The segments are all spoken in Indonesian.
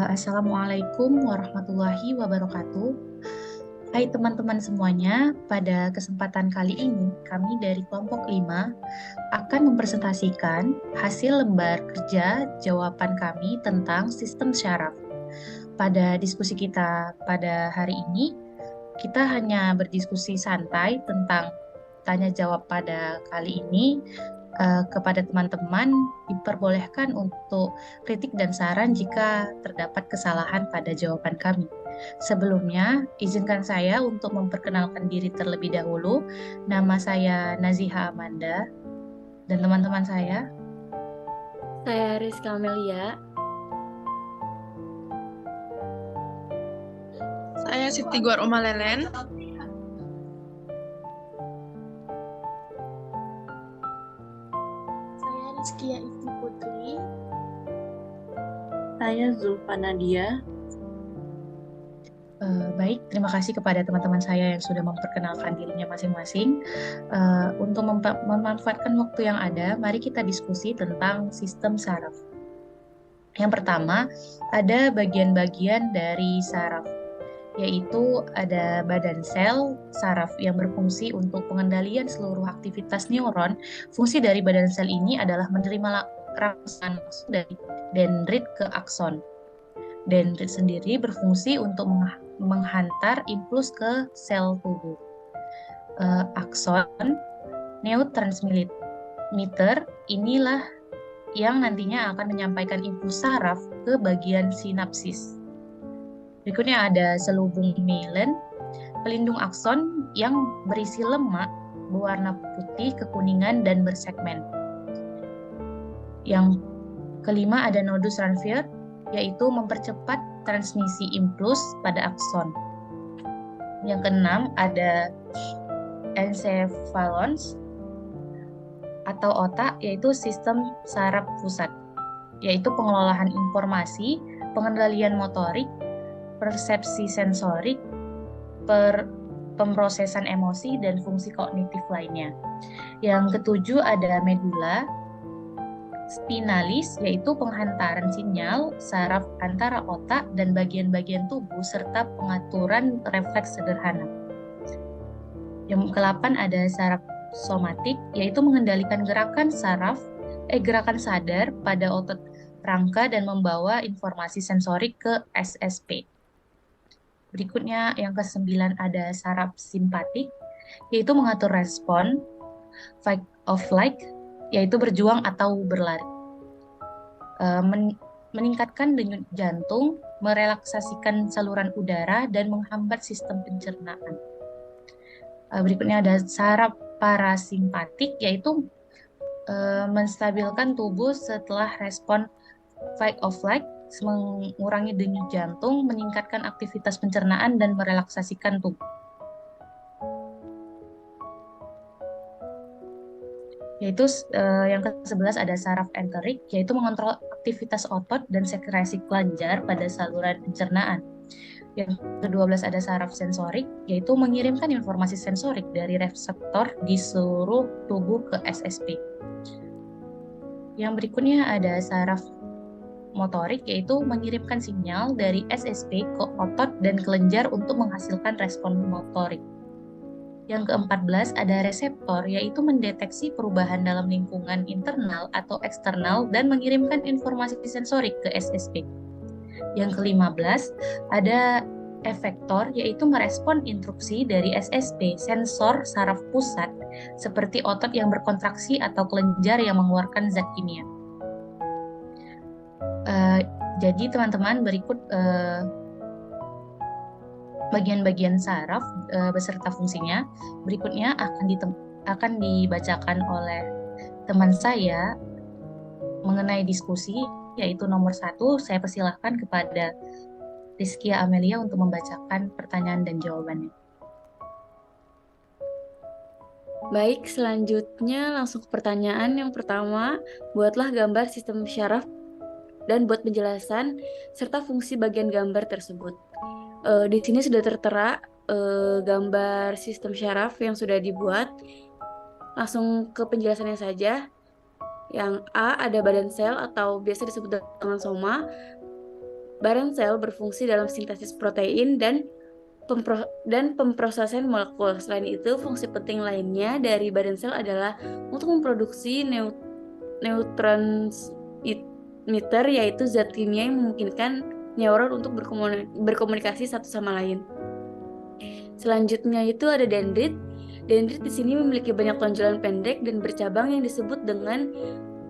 Assalamualaikum warahmatullahi wabarakatuh. Hai teman-teman semuanya, pada kesempatan kali ini kami dari kelompok 5 akan mempresentasikan hasil lembar kerja jawaban kami tentang sistem syaraf. Pada diskusi kita pada hari ini, kita hanya berdiskusi santai tentang tanya jawab pada kali ini. Kepada teman-teman diperbolehkan untuk kritik dan saran jika terdapat kesalahan pada jawaban kami. Sebelumnya, izinkan saya untuk memperkenalkan diri terlebih dahulu. Nama saya Naziha Amanda dan teman-teman saya. Saya Rizka Amelia. Saya Siti Gwar Omalelen. Saya Rizkia Ifti Putri. Saya Zulfa Nadia. Baik, terima kasih kepada teman-teman saya yang sudah memperkenalkan dirinya masing-masing. Untuk memanfaatkan waktu yang ada, mari kita diskusi tentang sistem saraf. Yang pertama, ada bagian-bagian dari saraf, yaitu ada badan sel saraf yang berfungsi untuk pengendalian seluruh aktivitas neuron. Fungsi dari badan sel ini adalah menerima rangsangan dari dendrit ke akson. Dendrit sendiri berfungsi untuk menghantar impuls ke sel tubuh. Akson, neurotransmitter, inilah yang nantinya akan menyampaikan impuls saraf ke bagian sinapsis. Berikutnya ada selubung myelin, pelindung akson yang berisi lemak berwarna putih, kekuningan, dan bersegmen. Yang kelima ada nodus Ranvier, yaitu mempercepat transmisi impuls pada akson. Yang keenam ada encephalons atau otak, yaitu sistem saraf pusat, yaitu pengelolaan informasi, pengendalian motorik, persepsi sensorik, pemrosesan emosi, dan fungsi kognitif lainnya. Yang ketujuh ada medula spinalis, yaitu penghantaran sinyal saraf antara otak dan bagian-bagian tubuh serta pengaturan refleks sederhana. Yang ke-8 ada saraf somatik, yaitu mengendalikan gerakan gerakan sadar pada otot rangka dan membawa informasi sensorik ke SSP. Berikutnya yang ke-9 ada saraf simpatik, yaitu mengatur respon fight or flight, yaitu berjuang atau berlari. Meningkatkan denyut jantung, merelaksasikan saluran udara, dan menghambat sistem pencernaan. Berikutnya ada saraf parasimpatik, yaitu menstabilkan tubuh setelah respon fight or flight, mengurangi denyut jantung, meningkatkan aktivitas pencernaan, dan merelaksasikan tubuh. Yaitu yang ke-11 ada saraf enterik, yaitu mengontrol aktivitas otot dan sekresi kelenjar pada saluran pencernaan. Yang ke-12 ada saraf sensorik, yaitu mengirimkan informasi sensorik dari reseptor di seluruh tubuh ke SSP. Yang berikutnya ada saraf motorik, yaitu mengirimkan sinyal dari SSP ke otot dan kelenjar untuk menghasilkan respon motorik. Yang ke-14 ada reseptor, yaitu mendeteksi perubahan dalam lingkungan internal atau eksternal dan mengirimkan informasi sensorik ke SSP. Yang ke-15 ada efektor, yaitu merespon instruksi dari SSP, sensor saraf pusat, seperti otot yang berkontraksi atau kelenjar yang mengeluarkan zat kimia. Jadi teman-teman, berikut bagian-bagian saraf beserta fungsinya. Berikutnya akan dibacakan oleh teman saya mengenai diskusi, yaitu nomor 1. Saya persilahkan kepada Rizkia Amelia untuk membacakan pertanyaan dan jawabannya. Baik, selanjutnya langsung ke pertanyaan yang pertama. Buatlah gambar sistem syaraf dan buat penjelasan serta fungsi bagian gambar tersebut. Di sini sudah tertera gambar sistem syaraf yang sudah dibuat. Langsung ke penjelasannya saja. Yang A ada badan sel atau biasa disebut dengan soma. Badan sel berfungsi dalam sintesis protein dan pemrosesan molekul. Selain itu, fungsi penting lainnya dari badan sel adalah untuk memproduksi neurotransmitter, yaitu zat kimia yang memungkinkan neuron untuk berkomunikasi satu sama lain. Selanjutnya itu ada dendrit. Dendrit di sini memiliki banyak tonjolan pendek dan bercabang yang disebut dengan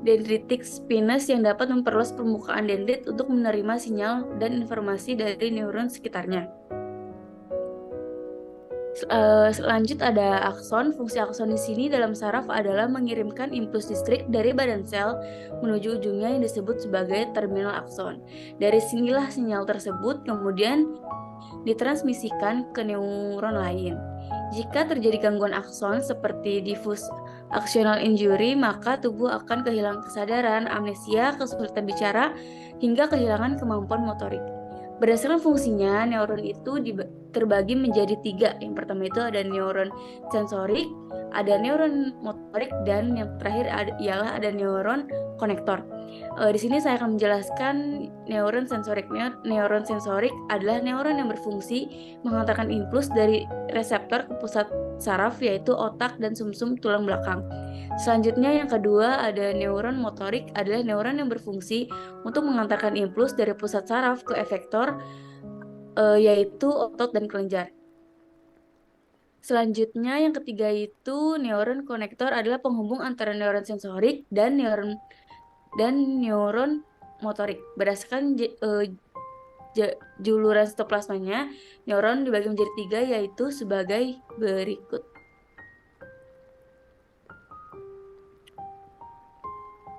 dendritic spines yang dapat memperluas permukaan dendrit untuk menerima sinyal dan informasi dari neuron sekitarnya. Selanjut ada akson. Fungsi akson di sini dalam saraf adalah mengirimkan impuls listrik dari badan sel menuju ujungnya yang disebut sebagai terminal akson. Dari sinilah sinyal tersebut kemudian ditransmisikan ke neuron lain. Jika terjadi gangguan akson seperti diffuse axonal injury, maka tubuh akan kehilangan kesadaran, amnesia, kesulitan bicara, hingga kehilangan kemampuan motorik. Berdasarkan fungsinya, neuron itu terbagi menjadi 3. Yang pertama itu ada neuron sensorik, ada neuron motorik, dan yang terakhir ialah ada neuron konektor. Di sini saya akan menjelaskan neuron sensorik. Neuron sensorik adalah neuron yang berfungsi mengantarkan impuls dari reseptor ke pusat saraf, yaitu otak dan sumsum tulang belakang. Selanjutnya yang kedua ada neuron motorik, adalah neuron yang berfungsi untuk mengantarkan impuls dari pusat saraf ke efektor, yaitu otot dan kelenjar. Selanjutnya yang ketiga itu neuron konektor, adalah penghubung antara neuron sensorik dan neuron motorik. Berdasarkan juluran sitoplasmanya, neuron dibagi menjadi 3, yaitu sebagai berikut.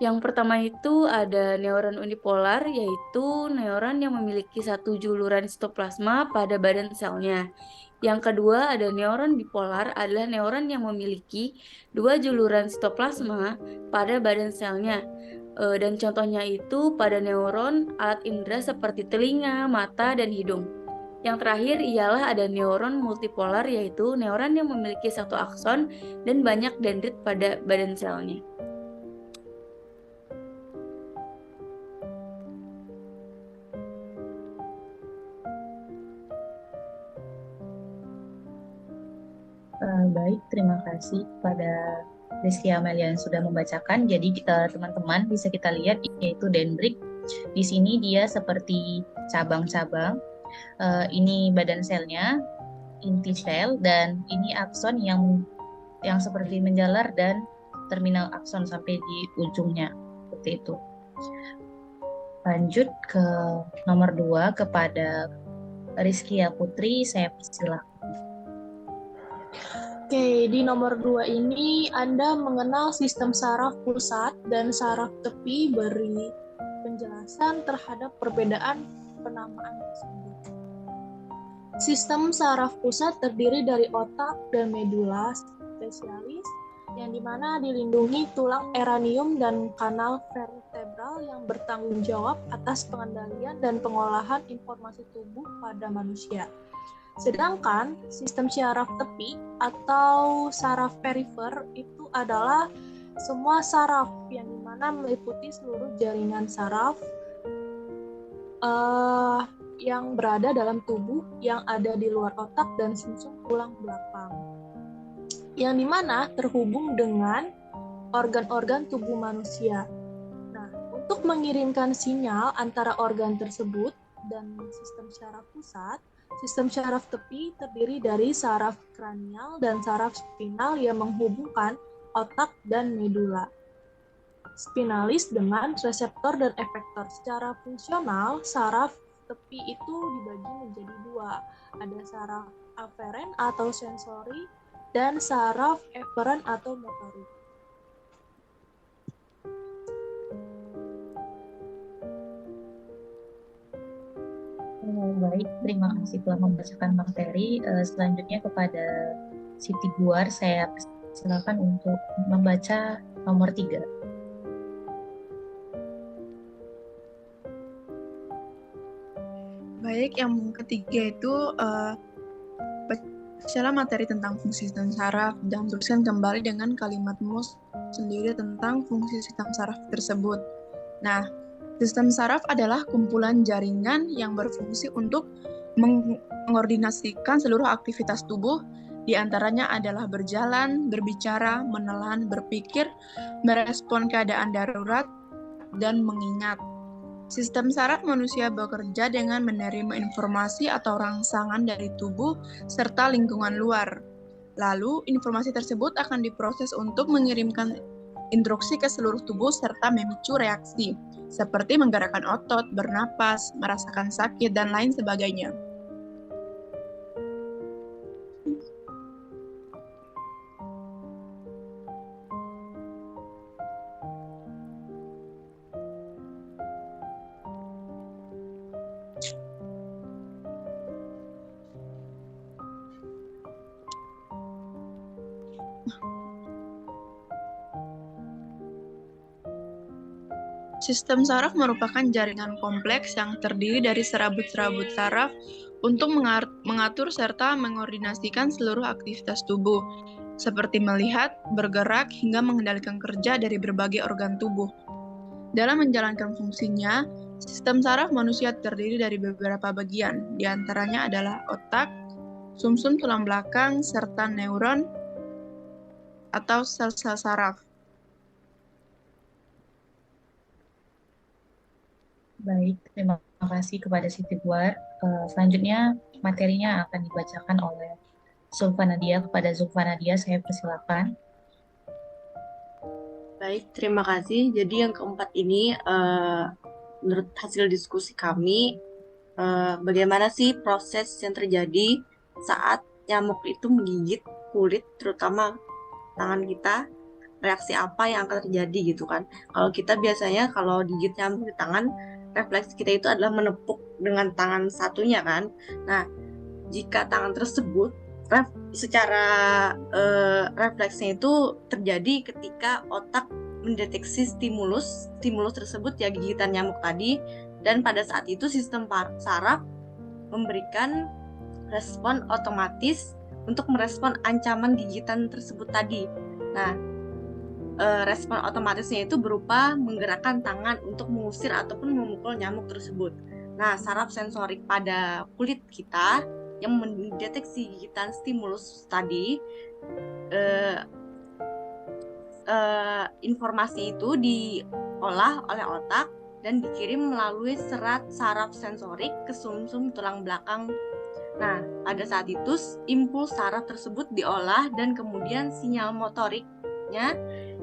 Yang pertama itu ada neuron unipolar, yaitu neuron yang memiliki satu juluran sitoplasma pada badan selnya. Yang kedua ada neuron bipolar, adalah neuron yang memiliki 2 juluran sitoplasma pada badan selnya. Dan contohnya itu pada neuron alat indera seperti telinga, mata, dan hidung. Yang terakhir ialah ada neuron multipolar, yaitu neuron yang memiliki satu akson dan banyak dendrit pada badan selnya. Baik, terima kasih kepada Rizky Amelia yang sudah membacakan. Jadi teman-teman bisa kita lihat yaitu dendrit. Di sini dia seperti cabang-cabang. Ini badan selnya, inti sel, dan ini akson yang seperti menjalar dan terminal akson sampai di ujungnya. Seperti itu. Lanjut ke nomor 2 kepada Rizky Putri, saya persilahkan. Oke, di nomor 2 ini Anda mengenal sistem saraf pusat dan saraf tepi, beri penjelasan terhadap perbedaan penamaan tersebut. Sistem saraf pusat terdiri dari otak dan medula spesialis, yang dimana dilindungi tulang eranium dan kanal vertebral yang bertanggung jawab atas pengendalian dan pengolahan informasi tubuh pada manusia. Sedangkan sistem saraf tepi atau saraf perifer itu adalah semua saraf yang dimana meliputi seluruh jaringan saraf yang berada dalam tubuh yang ada di luar otak dan sumsum tulang belakang, yang dimana terhubung dengan organ-organ tubuh manusia. Nah, untuk mengirimkan sinyal antara organ tersebut dan sistem saraf pusat, sistem saraf tepi terdiri dari saraf kranial dan saraf spinal yang menghubungkan otak dan medula spinalis dengan reseptor dan efektor. Secara fungsional, saraf tepi itu dibagi menjadi 2. Ada saraf aferen atau sensori dan saraf eferen atau motorik. Baik, terima kasih telah membacakan materi. Selanjutnya kepada Siti Guar, saya silakan untuk membaca nomor 3. Baik, yang ketiga itu bacalah materi tentang fungsi sistem saraf dan tuliskan kembali dengan kalimatmu sendiri tentang fungsi sistem saraf tersebut. Nah, Sistem saraf adalah kumpulan jaringan yang berfungsi untuk mengkoordinasikan seluruh aktivitas tubuh, di antaranya adalah berjalan, berbicara, menelan, berpikir, merespon keadaan darurat, dan mengingat. Sistem saraf manusia bekerja dengan menerima informasi atau rangsangan dari tubuh serta lingkungan luar. Lalu, informasi tersebut akan diproses untuk mengirimkan instruksi ke seluruh tubuh serta memicu reaksi, seperti menggerakkan otot, bernapas, merasakan sakit, dan lain sebagainya. Sistem saraf merupakan jaringan kompleks yang terdiri dari serabut-serabut saraf untuk mengatur serta mengkoordinasikan seluruh aktivitas tubuh, seperti melihat, bergerak, hingga mengendalikan kerja dari berbagai organ tubuh. Dalam menjalankan fungsinya, sistem saraf manusia terdiri dari beberapa bagian, di antaranya adalah otak, sumsum tulang belakang, serta neuron atau sel-sel saraf. Baik, terima kasih kepada Siti Buar. Selanjutnya materinya akan dibacakan oleh Zulfa Nadia. Kepada Zulfa Nadia, saya persilakan. Baik, terima kasih. Jadi yang keempat ini, menurut hasil diskusi kami, bagaimana sih proses yang terjadi saat nyamuk itu menggigit kulit, terutama tangan kita, reaksi apa yang akan terjadi gitu kan. Kalau kita biasanya kalau gigit nyamuk di tangan, refleks kita itu adalah menepuk dengan tangan satunya kan. Nah, jika tangan tersebut secara refleksnya itu terjadi ketika otak mendeteksi stimulus tersebut ya gigitan nyamuk tadi, dan pada saat itu sistem saraf memberikan respon otomatis untuk merespon ancaman gigitan tersebut tadi. Nah, respon otomatisnya itu berupa menggerakkan tangan untuk mengusir ataupun memukul nyamuk tersebut. Nah, saraf sensorik pada kulit kita yang mendeteksi gigitan stimulus tadi, informasi itu diolah oleh otak dan dikirim melalui serat saraf sensorik ke sumsum tulang belakang. Nah, pada saat itu impuls saraf tersebut diolah dan kemudian sinyal motoriknya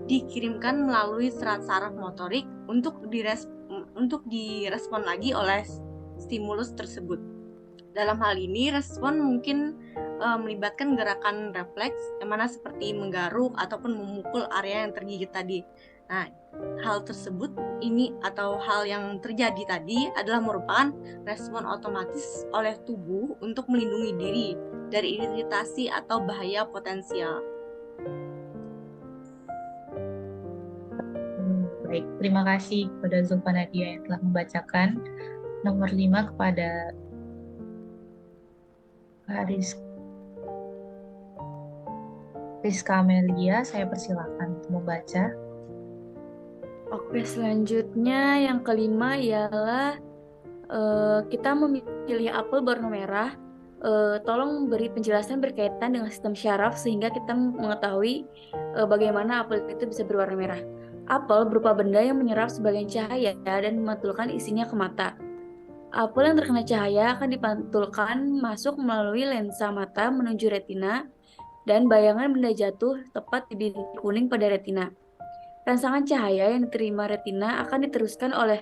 dikirimkan melalui serat saraf motorik untuk direspon lagi oleh stimulus tersebut. Dalam hal ini, respon mungkin melibatkan gerakan refleks, yang mana seperti menggaruk ataupun memukul area yang tergigit tadi. Nah, hal tersebut ini atau hal yang terjadi tadi adalah merupakan respon otomatis oleh tubuh untuk melindungi diri dari iritasi atau bahaya potensial. Baik, terima kasih kepada Zulfa Nadia yang telah membacakan. Nomor 5 kepada Rizka Amelia, saya persilakan untuk membaca. Oke, selanjutnya yang kelima ialah kita memilih apel berwarna merah. Tolong beri penjelasan berkaitan dengan sistem syaraf sehingga kita mengetahui bagaimana apel itu bisa berwarna merah. Apel berupa benda yang menyerap sebagian cahaya dan memantulkan isinya ke mata. Apel yang terkena cahaya akan dipantulkan masuk melalui lensa mata menuju retina dan bayangan benda jatuh tepat di bintik kuning pada retina. Rangsangan cahaya yang diterima retina akan diteruskan oleh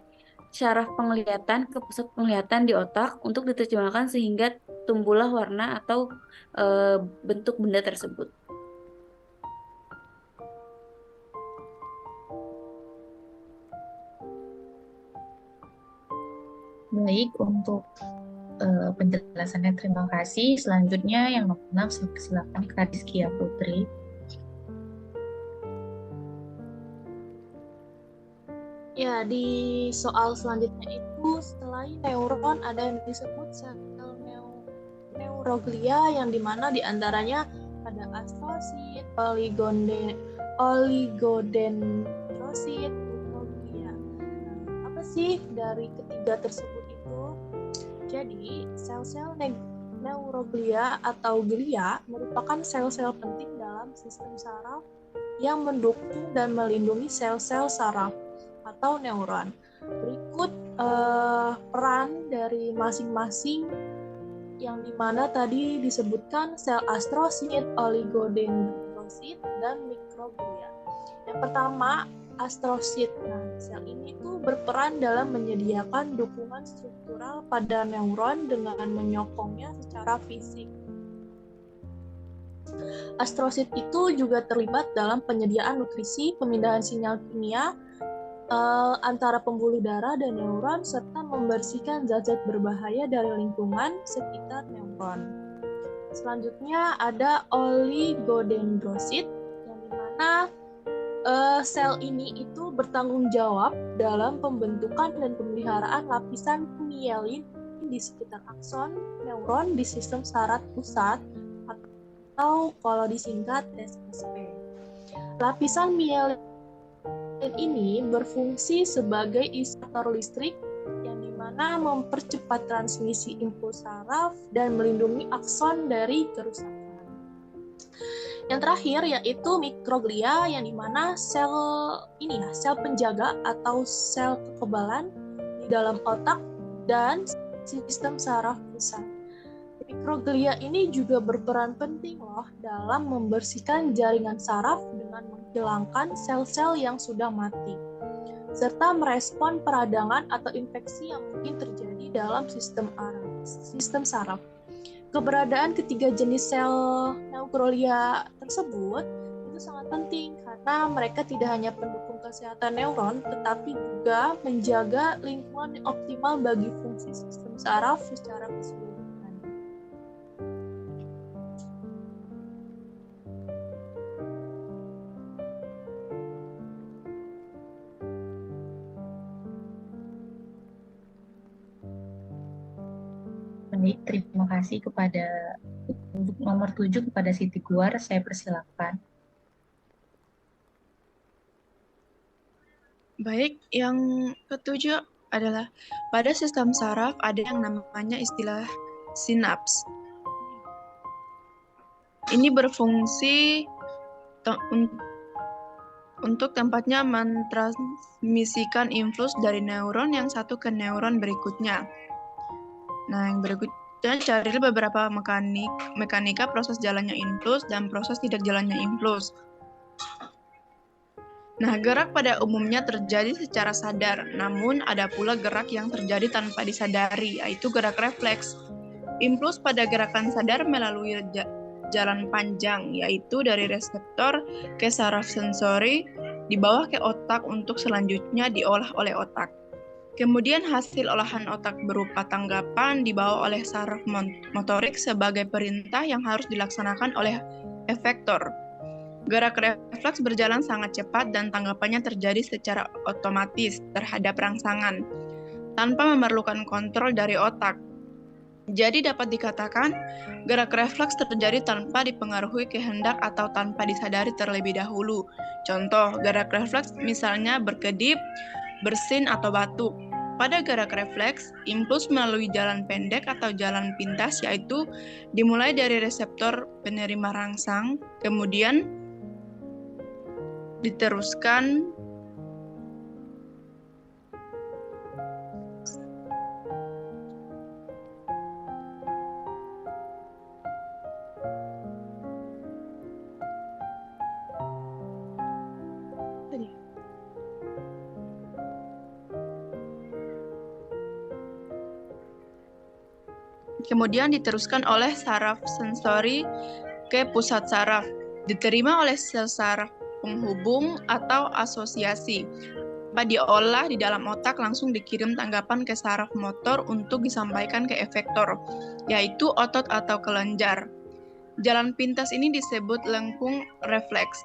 syaraf penglihatan ke pusat penglihatan di otak untuk diterjemahkan sehingga tumbuhlah warna atau bentuk benda tersebut. Baik, untuk penjelasannya terima kasih. Selanjutnya yang nomor 6, saya persilakan Kak Rizkia Putri. Ya, di soal selanjutnya itu selain neuron ada yang disebut sel neuroglia yang dimana diantaranya ada astrosit, oligodendrosit, neuroglia. Apa sih sih dari ketiga tersebut itu? Jadi, sel-sel neuroglia atau glia merupakan sel-sel penting dalam sistem saraf yang mendukung dan melindungi sel-sel saraf atau neuron. Berikut peran dari masing-masing yang dimana tadi disebutkan sel astrosit, oligodendrosit, dan mikroglia. Yang pertama, astrosit. Nah, sel ini tuh berperan dalam menyediakan dukungan struktural pada neuron dengan menyokongnya secara fisik. Astrosit itu juga terlibat dalam penyediaan nutrisi, pemindahan sinyal kimia antara pembuluh darah dan neuron, serta membersihkan zat-zat berbahaya dari lingkungan sekitar neuron. Selanjutnya ada oligodendrosit, yang dimana sel ini itu bertanggung jawab dalam pembentukan dan pemeliharaan lapisan mielin di sekitar akson neuron di sistem saraf pusat, atau kalau disingkat SSP. Lapisan mielin ini berfungsi sebagai isolator listrik yang dimana mempercepat transmisi impuls saraf dan melindungi akson dari kerusakan. Yang terakhir yaitu mikroglia, yang dimana sel penjaga atau sel kekebalan di dalam otak dan sistem saraf pusat. Mikroglia ini juga berperan penting loh dalam membersihkan jaringan saraf dengan menghilangkan sel-sel yang sudah mati, serta merespon peradangan atau infeksi yang mungkin terjadi dalam sistem saraf. Keberadaan ketiga jenis sel neuroglia tersebut itu sangat penting karena mereka tidak hanya pendukung kesehatan neuron, tetapi juga menjaga lingkungan yang optimal bagi fungsi sistem saraf secara keseluruhan. Baik, terima kasih kepada untuk nomor 7 kepada Siti Gloire, saya persilakan. Baik, yang ketujuh adalah pada sistem saraf ada yang namanya istilah sinaps. Ini berfungsi untuk tempatnya mentransmisikan impuls dari neuron yang satu ke neuron berikutnya. Nah, yang berikutnya carilah beberapa mekanika proses jalannya impuls dan proses tidak jalannya impuls. Nah, gerak pada umumnya terjadi secara sadar, namun ada pula gerak yang terjadi tanpa disadari, yaitu gerak refleks. Impuls pada gerakan sadar melalui jalan panjang, yaitu dari reseptor ke saraf sensori, dibawa ke otak untuk selanjutnya diolah oleh otak. Kemudian hasil olahan otak berupa tanggapan dibawa oleh saraf motorik sebagai perintah yang harus dilaksanakan oleh efektor. Gerak refleks berjalan sangat cepat dan tanggapannya terjadi secara otomatis terhadap rangsangan, tanpa memerlukan kontrol dari otak. Jadi dapat dikatakan, gerak refleks terjadi tanpa dipengaruhi kehendak atau tanpa disadari terlebih dahulu. Contoh, gerak refleks misalnya berkedip, bersin, atau batuk. Pada gerak refleks, impuls melalui jalan pendek atau jalan pintas, yaitu dimulai dari reseptor penerima rangsang, kemudian diteruskan oleh saraf sensori ke pusat saraf, diterima oleh sel saraf penghubung atau asosiasi. Diolah di dalam otak, langsung dikirim tanggapan ke saraf motor untuk disampaikan ke efektor, yaitu otot atau kelenjar. Jalan pintas ini disebut lengkung refleks.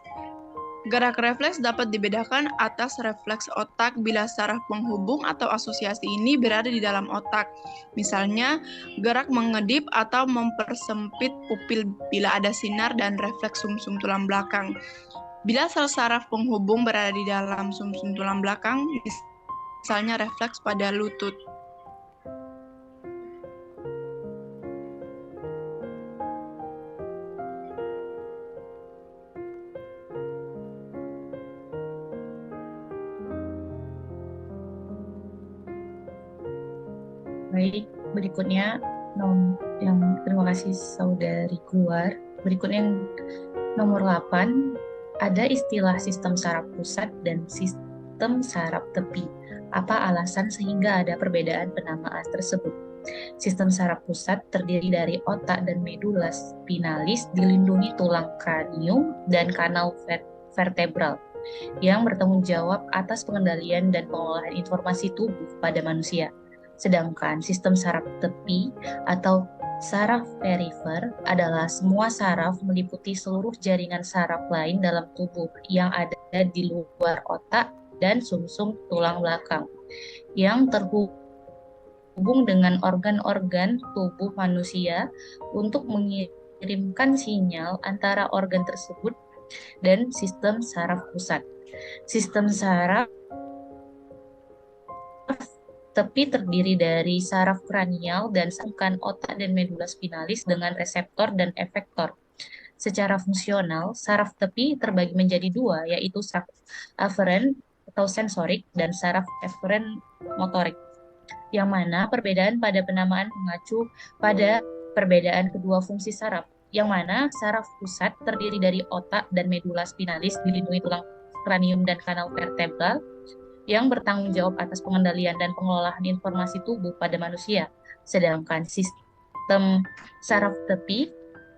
Gerak refleks dapat dibedakan atas refleks otak bila saraf penghubung atau asosiasi ini berada di dalam otak. Misalnya, gerak mengedip atau mempersempit pupil bila ada sinar dan refleks sumsum tulang belakang. Bila sel saraf penghubung berada di dalam sumsum tulang belakang, misalnya refleks pada lutut. Baik, berikutnya terima kasih saudari keluar. Berikutnya yang nomor 8, ada istilah sistem saraf pusat dan sistem saraf tepi. Apa alasan sehingga ada perbedaan penamaan tersebut? Sistem saraf pusat terdiri dari otak dan medula spinalis, dilindungi tulang kranium dan kanal vertebral yang bertanggung jawab atas pengendalian dan pengolahan informasi tubuh pada manusia. Sedangkan sistem saraf tepi atau saraf perifer adalah semua saraf meliputi seluruh jaringan saraf lain dalam tubuh yang ada di luar otak dan sumsum tulang belakang yang terhubung dengan organ-organ tubuh manusia untuk mengirimkan sinyal antara organ tersebut dan sistem saraf pusat. Sistem saraf tepi terdiri dari saraf kranial dan sangkan otak dan medula spinalis dengan reseptor dan efektor. Secara fungsional, saraf tepi terbagi menjadi dua, yaitu saraf aferen atau sensorik dan saraf eferen motorik, yang mana perbedaan pada penamaan mengacu pada perbedaan kedua fungsi saraf, yang mana saraf pusat terdiri dari otak dan medula spinalis dilindungi tulang kranium dan kanal vertebral, yang bertanggung jawab atas pengendalian dan pengelolaan informasi tubuh pada manusia. Sedangkan sistem saraf tepi,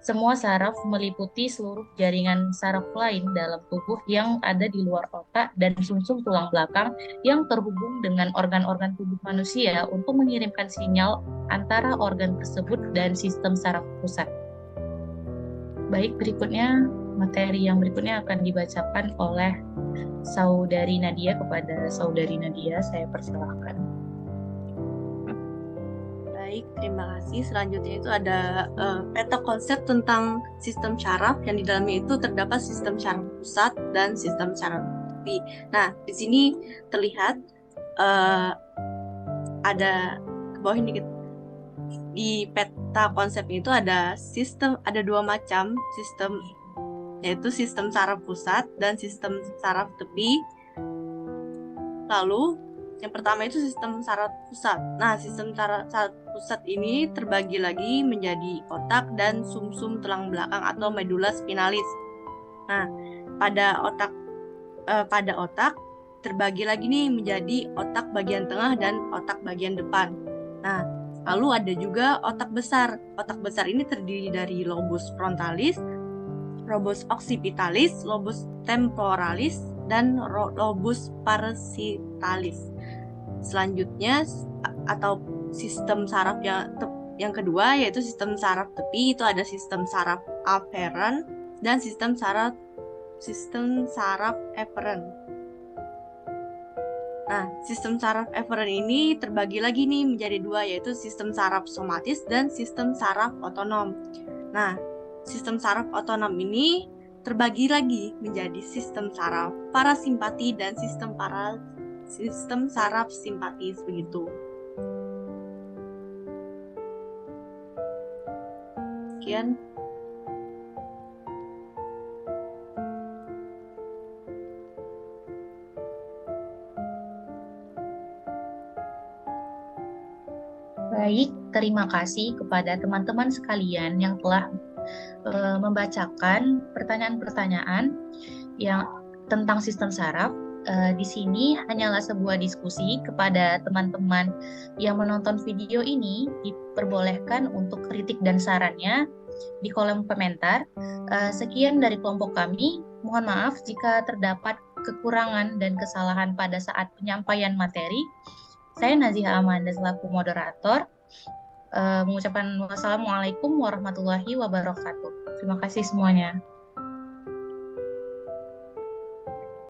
semua saraf meliputi seluruh jaringan saraf lain dalam tubuh yang ada di luar otak dan sumsum tulang belakang yang terhubung dengan organ-organ tubuh manusia untuk mengirimkan sinyal antara organ tersebut dan sistem saraf pusat. Baik, berikutnya materi yang berikutnya akan dibacakan oleh Saudari Nadia. Kepada Saudari Nadia, saya persilahkan. Baik, terima kasih. Selanjutnya itu ada peta konsep tentang sistem saraf yang di dalamnya itu terdapat sistem saraf pusat dan sistem saraf tepi. Nah, di sini terlihat ada ke bawah ini di peta konsep itu ada dua macam sistem, yaitu sistem saraf pusat dan sistem saraf tepi. Lalu yang pertama itu sistem saraf pusat. Nah, sistem saraf pusat ini terbagi lagi menjadi otak dan sumsum tulang belakang atau medula spinalis. Nah, pada otak terbagi lagi nih menjadi otak bagian tengah dan otak bagian depan. Nah, lalu ada juga otak besar. Otak besar ini terdiri dari lobus frontalis, lobus occipitalis, lobus temporalis, dan lobus parasitalis. Selanjutnya atau sistem saraf yang kedua yaitu sistem saraf tepi, itu ada sistem saraf aferen dan sistem saraf eferen. Nah, sistem saraf eferen ini terbagi lagi nih menjadi dua, yaitu sistem saraf somatis dan sistem saraf otonom. Nah, sistem saraf otonom ini terbagi lagi menjadi sistem saraf parasimpati dan sistem saraf simpatis, begitu. Sekian. Baik, terima kasih kepada teman-teman sekalian yang telah membacakan pertanyaan-pertanyaan yang tentang sistem saraf. Di sini hanyalah sebuah diskusi. Kepada teman-teman yang menonton video ini, diperbolehkan untuk kritik dan sarannya di kolom komentar. Sekian dari kelompok kami. Mohon maaf jika terdapat kekurangan dan kesalahan pada saat penyampaian materi. Saya Naziha Amanda selaku moderator. Mengucapkan wassalamualaikum warahmatullahi wabarakatuh. Terima kasih semuanya.